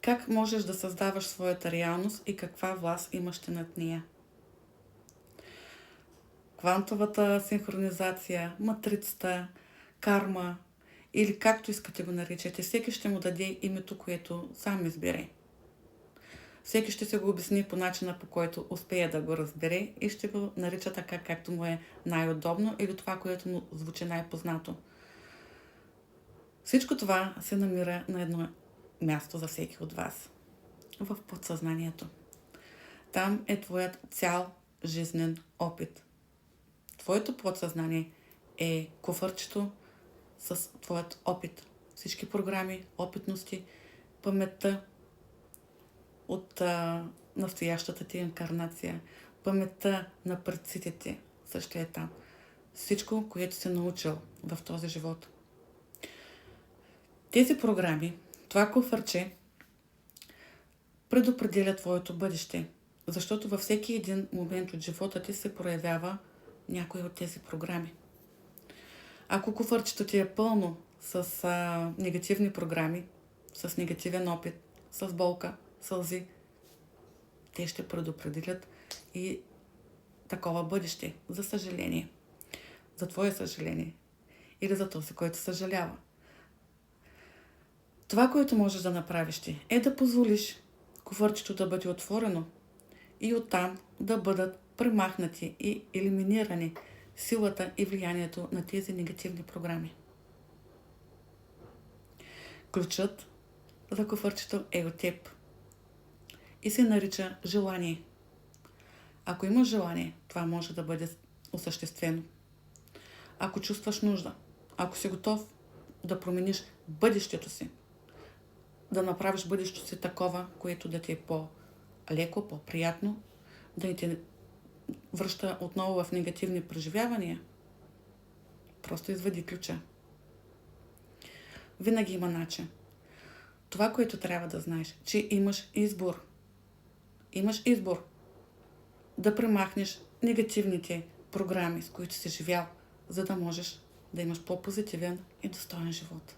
Как можеш да създаваш своята реалност и каква власт имаш ти над нея? Квантовата синхронизация, матрицата, карма или както искате го наричате, всеки ще му даде името, което сам избере. Всеки ще се го обясни по начина, по който успее да го разбере и ще го нарича така, както му е най-удобно или това, което му звучи най-познато. Всичко това се намира на едно място за всеки от вас. В подсъзнанието. Там е твоят цял жизнен опит. Твоето подсъзнание е куфърчето с твоят опит. Всички програми, опитности, паметта от настоящата ти инкарнация, паметта на предците ти също е там. Всичко, което си научил в този живот. Тези програми, това куфърче, предопределя твоето бъдеще, защото във всеки един момент от живота ти се проявява някой от тези програми. Ако куфърчето ти е пълно с негативни програми, с негативен опит, с болка, сълзи, те ще предопределят и такова бъдеще, за съжаление. За твое съжаление. Или за този, който съжалява. Това, което можеш да направиш ти, е да позволиш куфърчето да бъде отворено и оттам да бъдат премахнати и елиминирани силата и влиянието на тези негативни програми. Ключът за куфърчето е от теб и се нарича желание. Ако имаш желание, това може да бъде осъществено. Ако чувстваш нужда, ако си готов да промениш бъдещето си, да направиш бъдещето си такова, което да ти е по-леко, по-приятно, да не те връща отново в негативни преживявания, просто извади ключа. Винаги има начин. Това, което трябва да знаеш, че имаш избор. Имаш избор да премахнеш негативните програми, с които си живял, за да можеш да имаш по-позитивен и достоен живот.